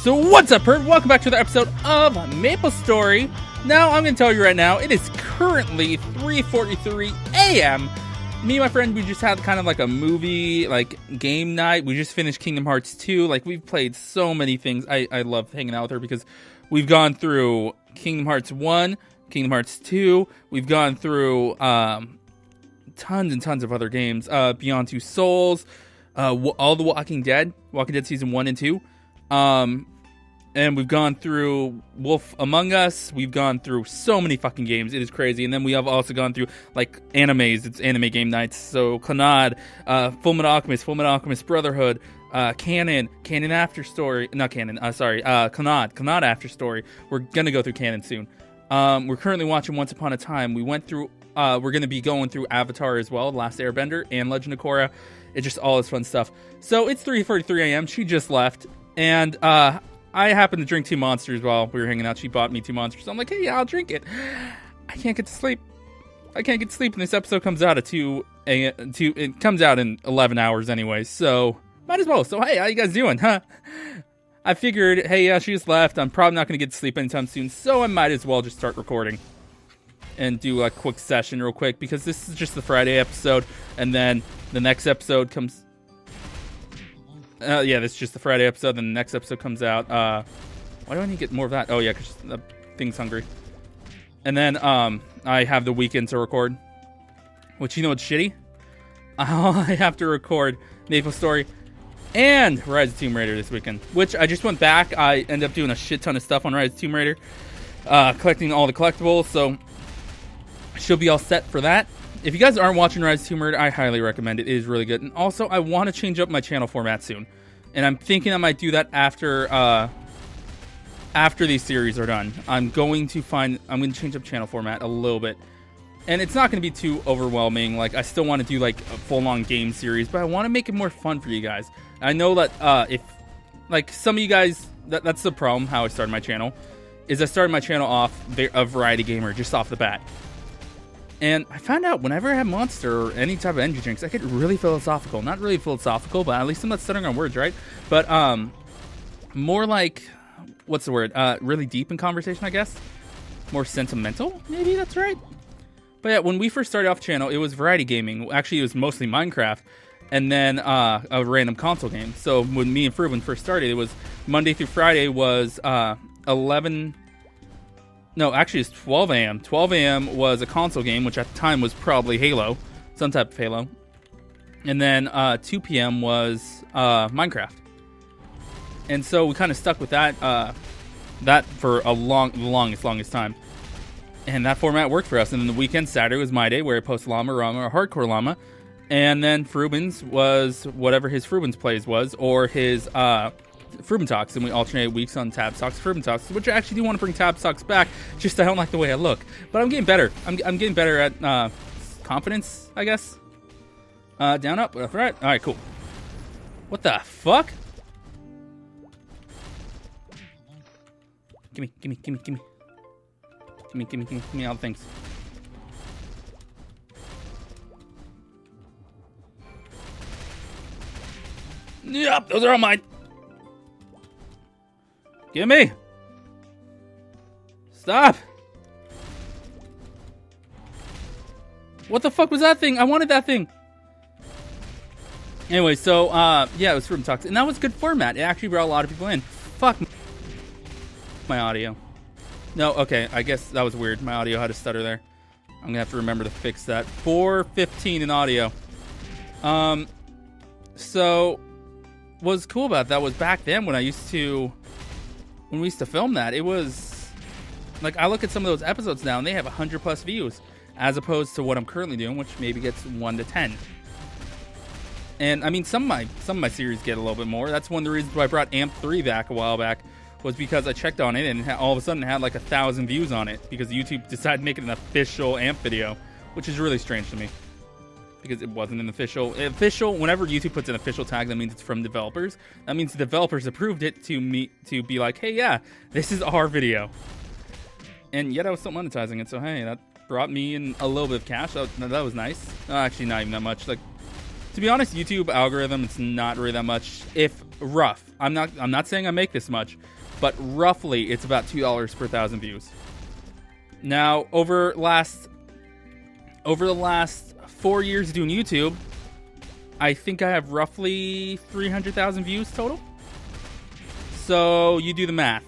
So what's up, Herd? Welcome back to another episode of MapleStory. Now, I'm going to tell you right now, it is currently 3:43 a.m. Me and my friend, we just had kind of like a movie, like, game night. We just finished Kingdom Hearts 2. Like, we've played so many things. I love hanging out with her because we've gone through Kingdom Hearts 1, Kingdom Hearts 2. We've gone through tons and tons of other games. Beyond Two Souls, all the Walking Dead Season 1 and 2. And we've gone through Wolf Among Us. We've gone through so many fucking games. It is crazy. And then we have also gone through, like, animes. It's anime game nights. So, Clannad, Fullmetal Alchemist Brotherhood, Canon After Story. Not Canon, Clannad After Story. We're going to go through Canon soon. We're currently watching Once Upon a Time. We went through, we're going to be going through Avatar as well, The Last Airbender, and Legend of Korra. It's just all this fun stuff. So, it's 3:43 a.m. She just left. And, I happened to drink 2 Monsters while we were hanging out. She bought me 2 Monsters. So I'm like, hey, yeah, I'll drink it. I can't get to sleep. And this episode comes out at 2 a.m. It comes out in 11 hours anyway. So might as well. So, hey, how you guys doing, huh? I figured, hey, yeah, she just left. I'm probably not going to get to sleep anytime soon. So I might as well just start recording and do a quick session real quick. Because this is just the Friday episode. And then the next episode comes... yeah, this is just the Friday episode, then the next episode comes out. Why do I need to get more of that? Oh, yeah, because the thing's hungry. And then, I have the weekend to record. Which, you know what's shitty? I have to record MapleStory and Rise of Tomb Raider this weekend. Which, I just went back. I ended up doing a shit ton of stuff on Rise of Tomb Raider. Collecting all the collectibles, so... she'll be all set for that. If you guys aren't watching Rise of Tomb Raider, I highly recommend it. It is really good. And also, I want to change up my channel format soon. And I'm thinking I might do that after these series are done. I'm going to change up channel format a little bit. And it's not going to be too overwhelming. Like, I still want to do, like, a full-on game series. But I want to make it more fun for you guys. I know that if, like, some of you guys... That's the problem, how I started my channel. Is I started my channel off a variety gamer, just off the bat. And I found out whenever I have Monster or any type of energy drinks, I get really philosophical. Not really philosophical, but at least I'm not stuttering on words, right? But more like, what's the word? Really deep in conversation, I guess. More sentimental, maybe that's right. But yeah, when we first started off the channel, it was variety gaming. Actually, it was mostly Minecraft. And then a random console game. So when me and Fruben first started, it was Monday through Friday was 11... No, actually, it's 12 a.m. 12 a.m. was a console game, which at the time was probably Halo. Some type of Halo. And then 2 p.m. was Minecraft. And so we kind of stuck with that for a longest time. And that format worked for us. And then the weekend, Saturday, was my day, where I post Llama, or Hardcore Llama. And then Fruben's was whatever his Fruben's plays was, or his... Fruben Talks, and we alternate weeks on Tabz Talks, Fruben Talks, which I actually do want to bring Tabz Talks back, just I don't like the way I look. But I'm getting better. I'm getting better at confidence, I guess. Down, up, left, right. All right, cool. What the fuck? Give me all the things. Yep, those are all mine. Give me! Stop! What the fuck was that thing? I wanted that thing! Anyway, so, yeah, it was Fruben Talks. And that was good format. It actually brought a lot of people in. Fuck my audio. No, okay, I guess that was weird. My audio had a stutter there. I'm gonna have to remember to fix that. 4:15 in audio. So, what's cool about that was back then when we used to film that, it was like, I look at some of those episodes now and they have 100+ views, as opposed to what I'm currently doing, which maybe gets 1 to 10. And I mean, some of my series get a little bit more. That's one of the reasons why I brought AMP 3 back a while back, was because I checked on it and all of a sudden it had like 1,000 views on it, because YouTube decided to make it an official AMP video, which is really strange to me, because it wasn't an official. Whenever YouTube puts an official tag, that means it's from developers. That means the developers approved it to be like, hey, yeah, this is our video. And yet I was still monetizing it, so hey, that brought me in a little bit of cash. That was nice. Actually, not even that much. Like To be honest, YouTube algorithm, it's not really that much. If rough, I'm not saying I make this much, but roughly it's about $2 per 1,000 views. Now, over the last 4 years doing YouTube, I think I have roughly 300,000 views total. So you do the math.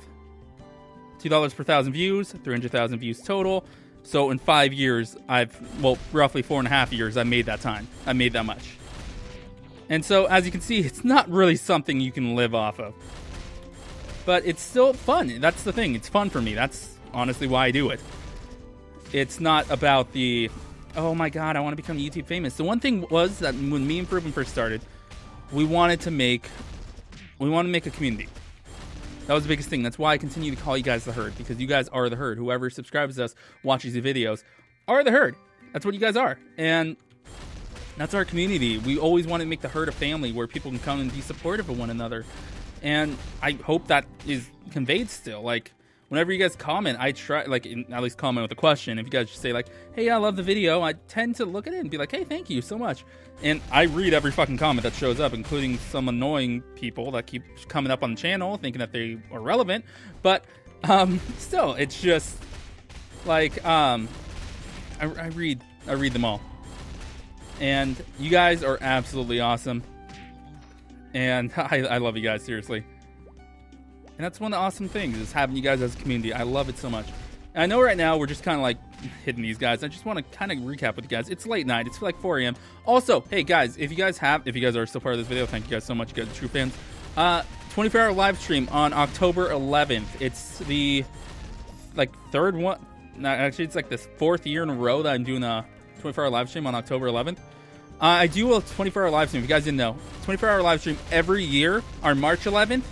$2 per 1,000 views, 300,000 views total. So in 5 years, roughly 4.5 years, I made that time. I made that much. And so, as you can see, it's not really something you can live off of. But it's still fun. That's the thing. It's fun for me. That's honestly why I do it. It's not about the, oh my god, I want to become YouTube famous. The one thing was that when me and Ruben first started, we wanted to make a community. That was the biggest thing. That's why I continue to call you guys the herd, because you guys are the herd. Whoever subscribes to us, watches the videos, are the herd. That's what you guys are. And that's our community. We always want to make the herd a family where people can come and be supportive of one another. And I hope that is conveyed still. Like, whenever you guys comment, I try, like, at least comment with a question. If you guys just say, like, hey, I love the video, I tend to look at it and be like, hey, thank you so much. And I read every fucking comment that shows up, including some annoying people that keep coming up on the channel thinking that they are relevant. But still, it's just like I read them all. And you guys are absolutely awesome. And I love you guys, seriously. And that's one of the awesome things, is having you guys as a community. I love it so much. And I know right now we're just kind of like hitting these guys. I just want to kind of recap with you guys. It's late night. It's like 4 a.m. Also, hey guys, if you guys are still part of this video, thank you guys so much. You guys are true fans. 24-hour live stream on October 11th. It's the third one. No, actually, it's like the 4th year in a row that I'm doing a 24-hour live stream on October 11th. I do a 24-hour live stream. If you guys didn't know, 24-hour live stream every year on March 11th.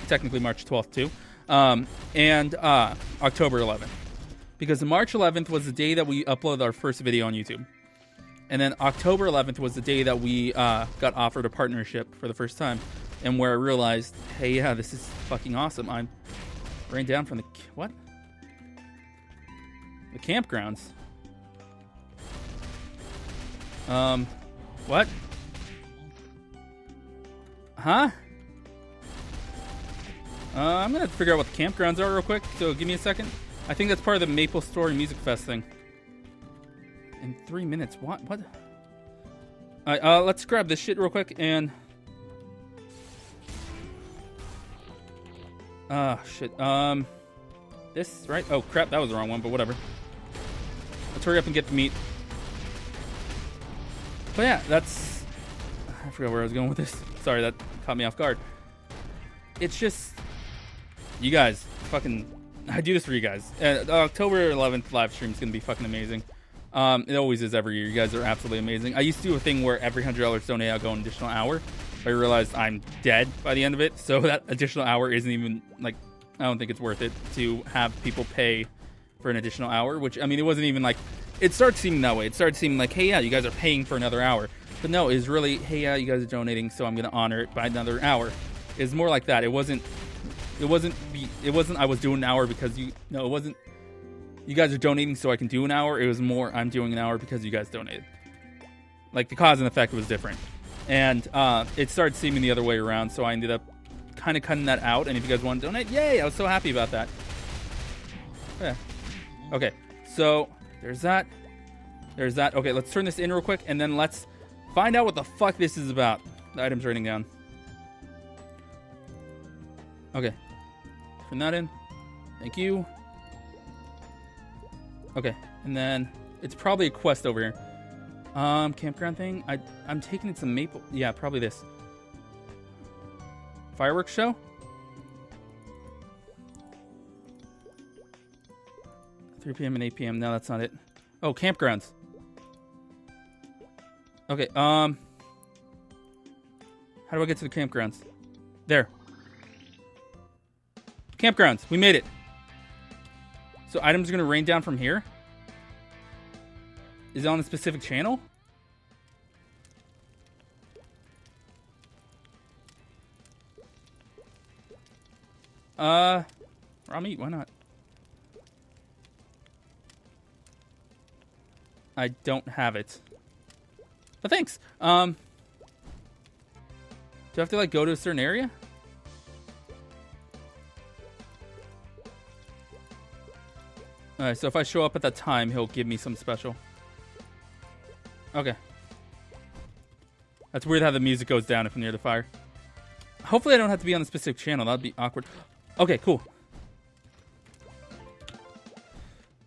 Technically March 12th too, and October 11th, because March 11th was the day that we uploaded our first video on YouTube, and then October 11th was the day that we got offered a partnership for the first time, and where I realized, hey, yeah, this is fucking awesome. I ran down from the campgrounds. What? Huh? I'm going to figure out what the campgrounds are real quick, so give me a second. I think that's part of the MapleStory Music Fest thing. In 3 minutes. What? Alright, let's grab this shit real quick and... shit. This, right? Oh, crap, that was the wrong one, but whatever. Let's hurry up and get the meat. But yeah, that's... I forgot where I was going with this. Sorry, that caught me off guard. It's just... You guys, fucking... I do this for you guys. October 11th live stream is going to be fucking amazing. It always is every year. You guys are absolutely amazing. I used to do a thing where every $100 donate, I'll go an additional hour. But I realized I'm dead by the end of it. So that additional hour isn't even, like... I don't think it's worth it to have people pay for an additional hour. Which, I mean, it wasn't even like... It started seeming that way. It started seeming like, hey, yeah, you guys are paying for another hour. But no, it's really, hey, yeah, you guys are donating, so I'm going to honor it by another hour. It's more like that. It wasn't I was doing an hour because it wasn't you guys are donating so I can do an hour. It was more, I'm doing an hour because you guys donated. Like, the cause and effect was different. And it started seeming the other way around, so I ended up kind of cutting that out. And if you guys want to donate, yay, I was so happy about that. Yeah. Okay, so there's that. There's that. Okay, let's turn this in real quick, and then let's find out what the fuck this is about. The item's writing down. Okay. Turn that in. Thank you. Okay, and then it's probably a quest over here. Campground thing. I'm taking it to Maple. Yeah, probably this. Fireworks show? 3 p.m. and 8 p.m. No, that's not it. Oh, campgrounds. Okay, how do I get to the campgrounds? There. Campgrounds. We made it. So items are going to rain down from here? Is it on a specific channel? Raw meat, why not? I don't have it. But thanks. Do I have to like go to a certain area? Alright, so if I show up at that time, he'll give me some special. Okay. That's weird how the music goes down if I'm near the fire. Hopefully I don't have to be on a specific channel. That'd be awkward. Okay, cool.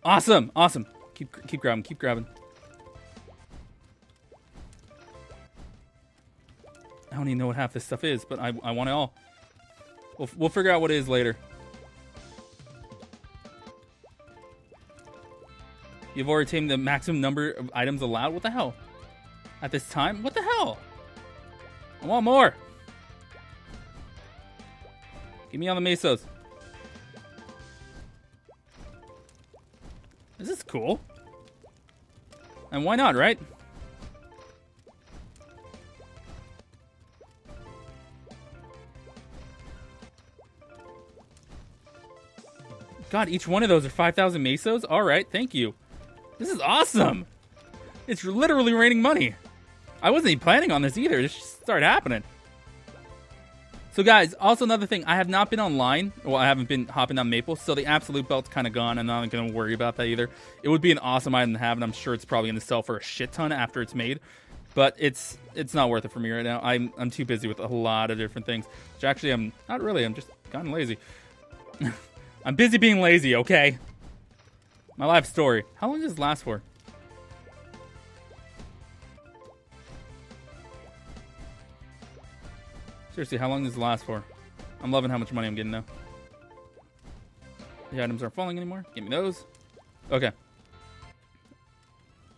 Awesome, awesome. Keep grabbing, keep grabbing. I don't even know what half this stuff is, but I want it all. We'll figure out what it is later. You've already tamed the maximum number of items allowed? What the hell? At this time? What the hell? I want more. Give me all the mesos. This is cool. And why not, right? God, each one of those are 5,000 mesos? Alright, thank you. This is awesome. It's literally raining money. I wasn't even planning on this either. This just started happening. So guys, also another thing, I have not been online. Well, I haven't been hopping on Maple, so the absolute belt's kind of gone. I'm not going to worry about that either. It would be an awesome item to have, and I'm sure it's probably going to sell for a shit ton after it's made. But it's not worth it for me right now. I'm too busy with a lot of different things. Which actually, I'm not really. I'm just kind of lazy. I'm busy being lazy, okay? My life story. How long does this last for? Seriously, how long does this last for? I'm loving how much money I'm getting now. The items aren't falling anymore. Give me those. Okay.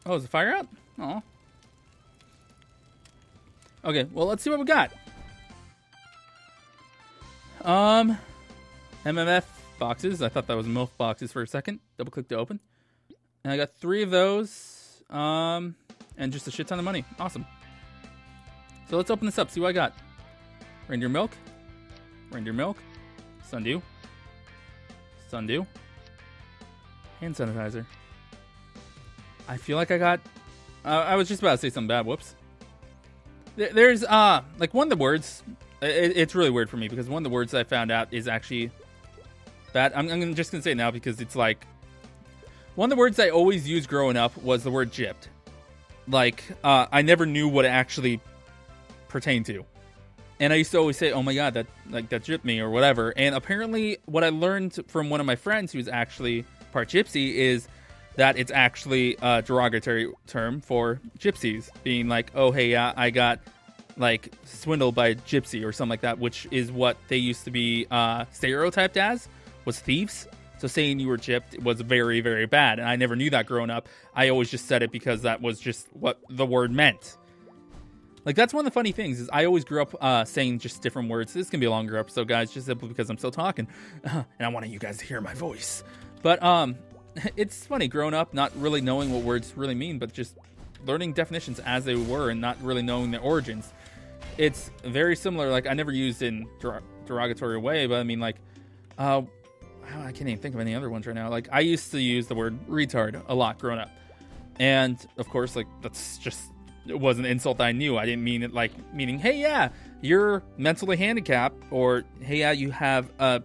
Oh, is the fire out? Aw. Okay, well, let's see what we got. MMF boxes. I thought that was MILF boxes for a second. Double click to open. And I got 3 of those. And just a shit ton of money. Awesome. So let's open this up, see what I got. Reindeer milk. Reindeer milk. Sundew. Sundew. Hand sanitizer. I feel like I got... I was just about to say something bad. Whoops. There's, like, one of the words... It's really weird for me, because one of the words I found out is actually bad. I'm just going to say it now, because it's like... One of the words I always used growing up was the word gypped. Like, I never knew what it actually pertained to. And I used to always say, oh my god, that gypped me, or whatever. And apparently, what I learned from one of my friends who's actually part gypsy is that it's actually a derogatory term for gypsies. Being like, oh hey, I got, like, swindled by a gypsy, or something like that, which is what they used to be stereotyped as, was thieves. So saying you were gypped was very, very bad. And I never knew that growing up. I always just said it because that was just what the word meant. Like, that's one of the funny things, is I always grew up saying just different words. This is going to be a longer episode, guys, just simply because I'm still talking. And I wanted you guys to hear my voice. But it's funny, growing up, not really knowing what words really mean, but just learning definitions as they were and not really knowing their origins. It's very similar. Like, I never used it in derogatory way, but I mean, like, I can't even think of any other ones right now. Like, I used to use the word retard a lot growing up. And, of course, like, that's just... It was an insult that I knew. I didn't mean it like meaning, hey, yeah, you're mentally handicapped, or hey, yeah, you have a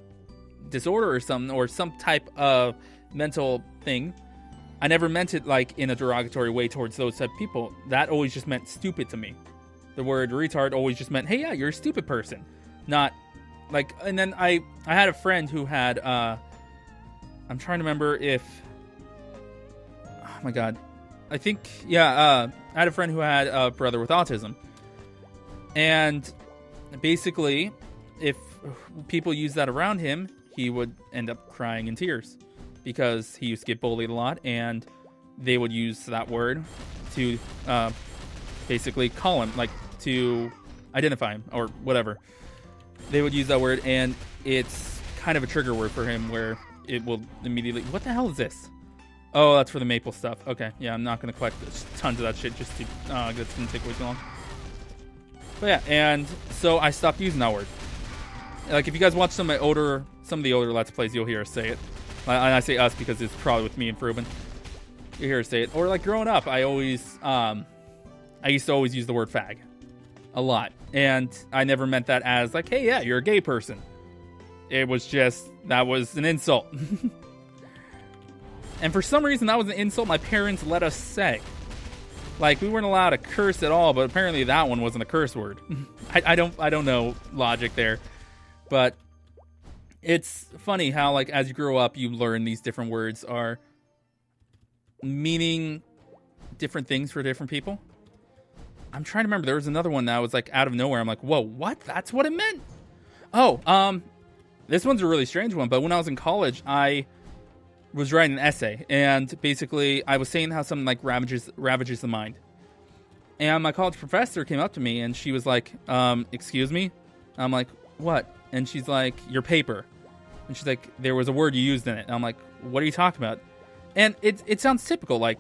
disorder or something, or some type of mental thing. I never meant it like in a derogatory way towards those type of people. That always just meant stupid to me. The word retard always just meant, hey, yeah, you're a stupid person. Not like, and then I had a friend who had, I'm trying to remember if, oh my God, I think, yeah, I had a friend who had a brother with autism. And basically, if people used that around him, he would end up crying in tears. Because he used to get bullied a lot, and they would use that word to basically call him, like, to identify him, or whatever. They would use that word, and it's kind of a trigger word for him, where it will immediately... What the hell is this? Oh, that's for the maple stuff. Okay, yeah, I'm not going to collect tons of that shit just to... that's going to take way too long. But yeah, and so I stopped using that word. Like, if you guys watch some of the older Let's Plays, you'll hear us say it. And I say us because it's probably with me and Fruben. You hear us say it. Or, like, growing up, I used to always use the word fag. a lot. And I never meant that as like, hey, yeah, you're a gay person. It was just, that was an insult. And for some reason, that was an insult my parents let us say. Like, we weren't allowed to curse at all, but apparently that one wasn't a curse word. I don't know logic there. But it's funny how, like, as you grow up, you learn these different words are meaning different things for different people. I'm trying to remember. There was another one that was, like, out of nowhere. I'm like, whoa, what? That's what it meant? Oh, this one's a really strange one, but when I was in college, I was writing an essay, and basically I was saying how something like ravages the mind. And my college professor came up to me, and she was like, excuse me? I'm like, what? And she's like, your paper. And she's like, there was a word you used in it. And I'm like, what are you talking about? And it sounds typical. Like,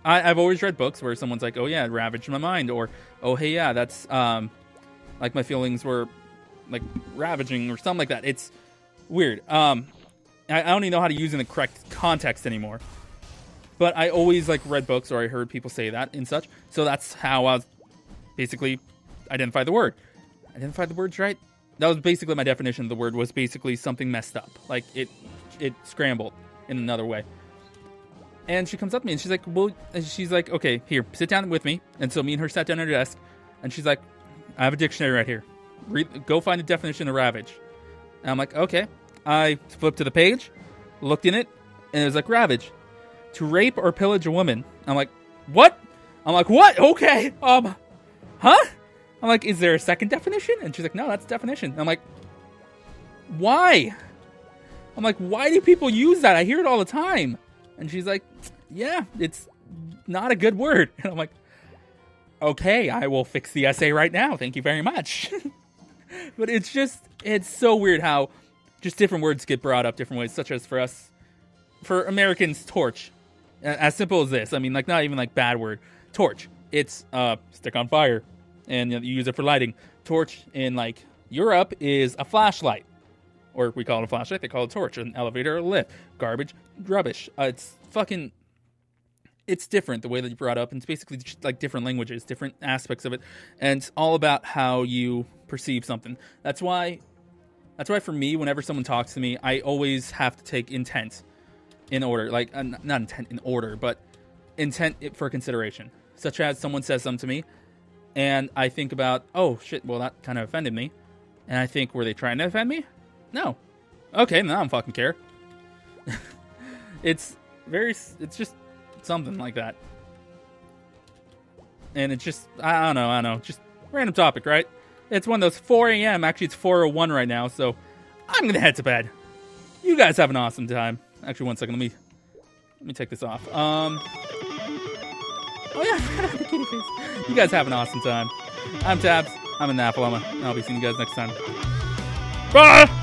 I've always read books where someone's like, oh yeah, it ravaged my mind. Or, oh hey, yeah, that's, like my feelings were, like, ravaging or something like that. It's weird. I don't even know how to use it in the correct context anymore. But I always, like, read books or I heard people say that and such. So that's how I was basically identified the word. Identified the words right? That was basically my definition of the word, was basically something messed up. Like, it scrambled in another way. And she comes up to me and she's like, well, she's like, okay, here, sit down with me. And so me and her sat down at her desk. And she's like, I have a dictionary right here. Go find the definition of ravage. And I'm like, okay. I flipped to the page, looked in it, and it was like, ravage, to rape or pillage a woman. I'm like, what? I'm like, what? Okay. Huh? I'm like, is there a second definition? And she's like, no, that's the definition. I'm like, why? I'm like, why do people use that? I hear it all the time. And she's like, yeah, it's not a good word. And I'm like, okay, I will fix the essay right now. Thank you very much. But it's so weird how just different words get brought up different ways, such as for us, for Americans, torch. As simple as this. I mean, like, not even like bad word. Torch. It's stick on fire. And you use it for lighting. Torch in, like, Europe is a flashlight. Or we call it a flashlight. They call it a torch. An elevator or a lift. Garbage. Rubbish. It's fucking... It's different the way that you brought up. And it's basically just like different languages, different aspects of it. And it's all about how you perceive something. That's why for me, whenever someone talks to me, I always have to take intent in order. Like, not intent in order, but intent for consideration. Such as someone says something to me, and I think about, oh, shit, well, that kind of offended me. And I think, were they trying to offend me? No. Okay, now I don't fucking care. It's just something like that. And it's just, I don't know. Just random topic, right? It's one of those 4 a.m. Actually, it's 4:01 right now, so I'm going to head to bed. You guys have an awesome time. Actually, one second. Let me take this off. Oh, yeah, I forgot about the kitty face. You guys have an awesome time. I'm Tabz. I'm AnaphaLlama. And I'll be seeing you guys next time. Bye!